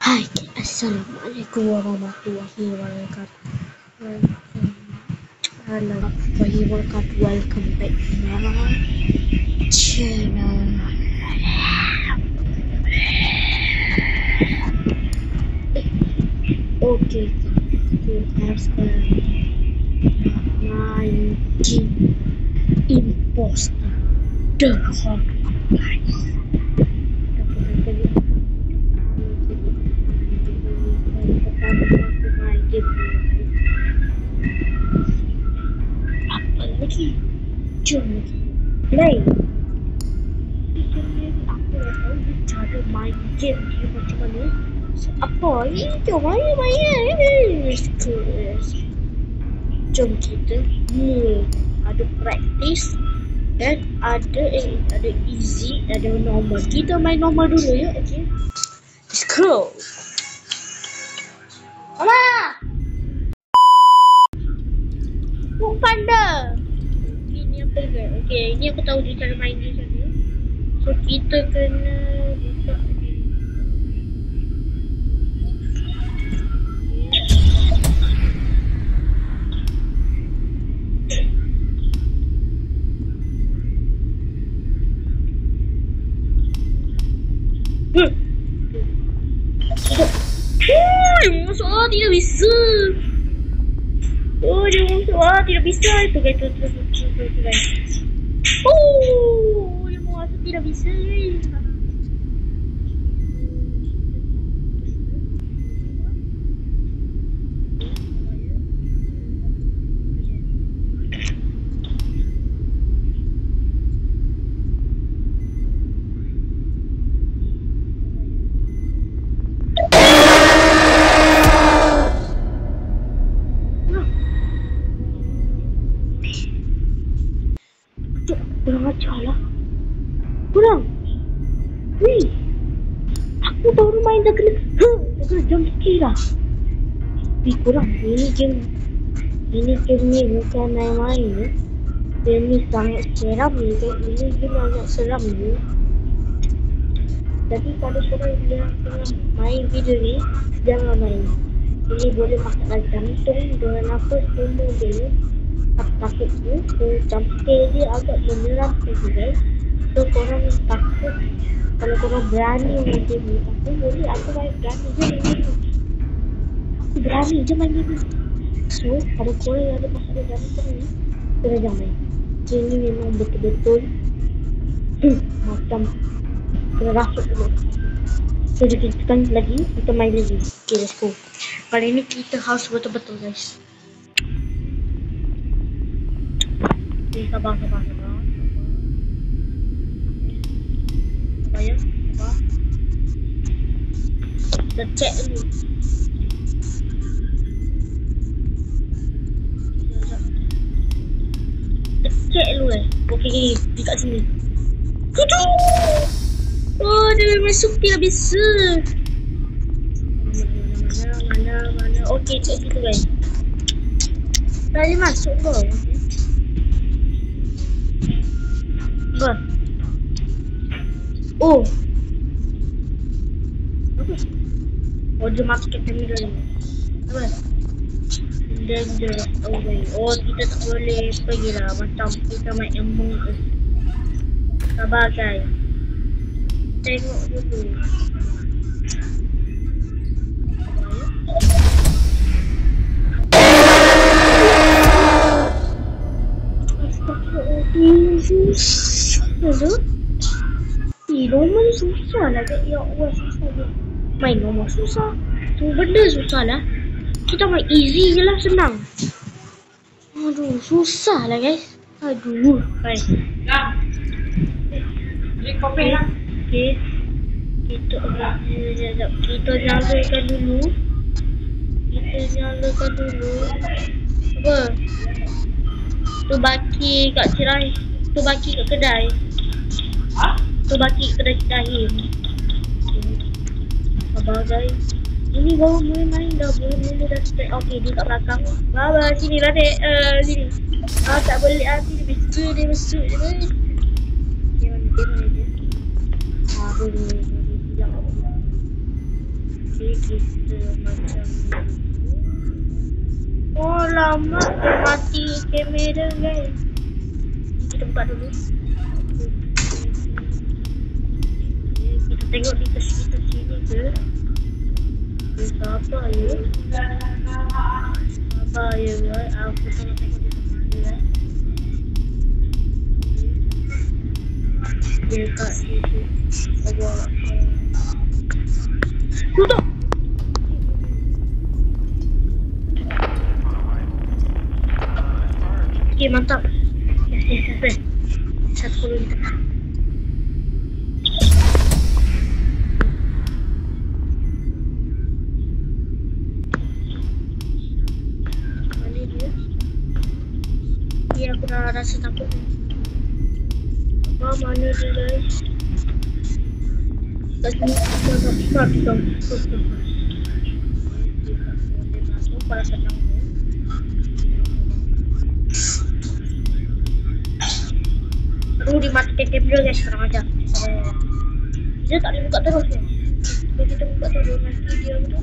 Hai, Assalamualaikum warahmatullahi wabarakatuh. Welcome back to my channel. Okay, kita sekarang main game Imposter The Hotline. Apa lagi? Jom lagi play. Aku dah tahu cara main game dia macam mana. Apa ni? Jom main. Jom kita mula. Ada practice dan ada easy, ada normal. Kita main normal dulu ya, okay? Let's go. Mama! Panda. Ini apa ke? Okay, ini aku tahu dia cara main dia sana. So kita kena buka ni. Dia masuk tidak bisa. Dia masuk tidak bisa. Itu guys, tu guys. Dia masuk tidak bisa. Kurang ajar lah. Kurang. Wih. Aku baru main dah kena jump scare lah. Wih, kurang. Ini game ni bukan main-main ya. Dia ni sangat seram ni. Ini game agak seram ni. Tapi kalau korang yang tengah main video ni, jangan main. Ini boleh makan jantung dengan apa semua dia. Takut tu, jump scare dia agak menyeramkan guys. So korang takut kalau korang berani main game ni. Aku main berani je main game ni. Aku berani je main game ni. So kalau korang yang ada masalah jantung ni, korang jangan main. Game ni memang betul-betul macam kena rasuk dulu. So kita tekan lagi, kita main lagi. Okay, let's go. Kali ni kita harus betul-betul guys. Sabar. Sabar ya, sabar. Kita check dulu. Kita check dulu Okay, di kat sini. Kudu! Oh, dia masuk tidak bisa. Mana? Okay, check situ guys. Tadi masuk ke? Oh, dia masuk ke kamera ni. Apa? Dangerous away. Kita tak boleh pergi lah. Macam kita main Among Us. Sabar guys. Tengok dulu. Hello? Normal susah lah kan? Ya Allah, susah je. Main normal susah. Semua benda susah lah. Kita main easy je lah, senang. Aduh, susah lah guys. Aduh. Baik. Drink kopi lah. Okay. Kita nyalakan dulu. Apa? Tu baki kat cerai. Tu baki kat kedai. Tu baki kedai Rahim. Sabar guys. Ini baru main dah. Mula dah start. Okay, dia kat belakang. Baba, sini lah dek. Sini. Tak boleh. Sini dia besuk je guys. Okay, mana dia. Aduh. Okay, kita macam ni. Oh lama dia mati kamera guys. Kita buka dulu. Kita tengok di sekitar sini ke. Apa ya? Apa ya guys? Aku tengok di mana guys. Dekat situ. Tutup. Okay, mantap. Yes. 10 liter. Mana dia? Ya, aku dah rasa takut. Mana dia guys? Kat sini start dong. Masuk pada senang. Aduh, dimatikan kamera guys, kurang ajar. Dia tak dibuka terus ya. Kalau kita buka terus nanti dia tu.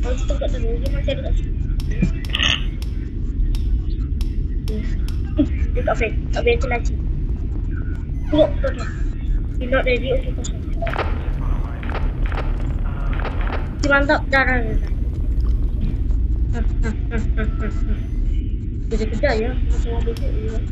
Kalau kita buka terus dia masih ada kat sini. Dia tak ventilasi. Tengok. Dia not ready untuk kosong. Dia mantap darah dia. Kejar-kejar ya, macam orang besok je.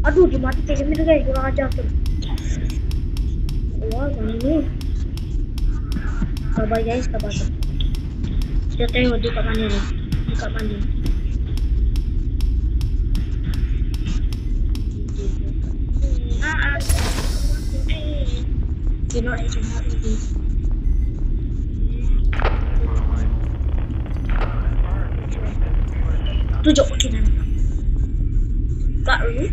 Aduh, dia mati kamera guys, kurang ajar tu. Wah, mana ni? Sabar guys, sabar. Kita tengok dia kat mana ni. Dekat mana? Tengok macam ni. Tunjuk mungkin nanti. Buka dulu.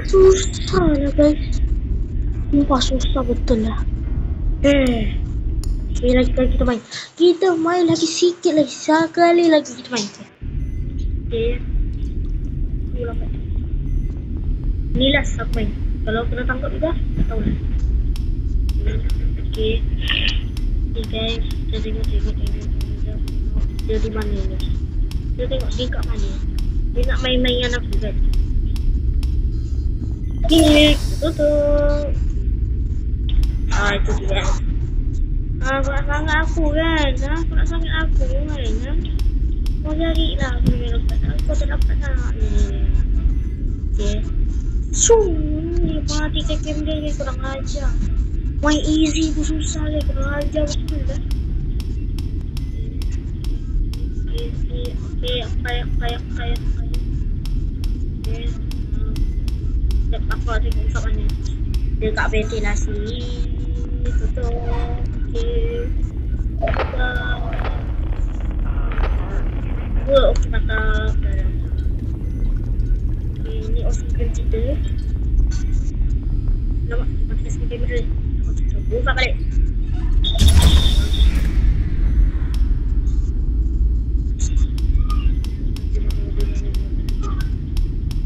Susah lah guys. Sumpah susah betul lah. Sekali lagi kita main. Kita main lagi sikit lagi. Sekali lagi kita main. Okay. Lambat. Ni lah aku main. Kalau kena tangkap juga, tak tahu lah. Okay. Okay guys. Kita tengok. Dia di mana ni? Kita tengok dia kat mana. Dia nak main-main aku guys. Tutup. Itu dia. Aku nak sangat aku kan. Aku nak sangat aku kan. Kau carilah aku ni lepas. Kau tak dapat nak ni. Okay. Ni matikan kamera ni kurang ajar. Main easy pun susah ni. Kurang ajar betul lah. Okay. Okay. Apa tengok kat mana? Dekat ventilasi. Tutup. Okey. Okey mantap. Okey, ni oksigen kita. Nampak matikan sikit kamera. Buka balik.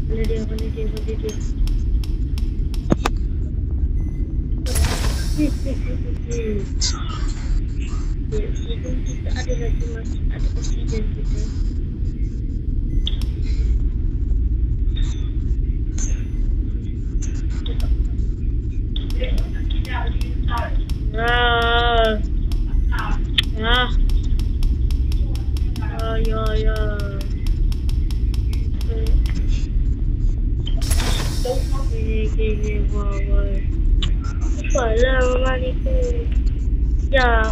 Mana dia? Oksigen kita ada lagi, masih ada oksigen kita. Cepatlah Mama ni tu. Ya,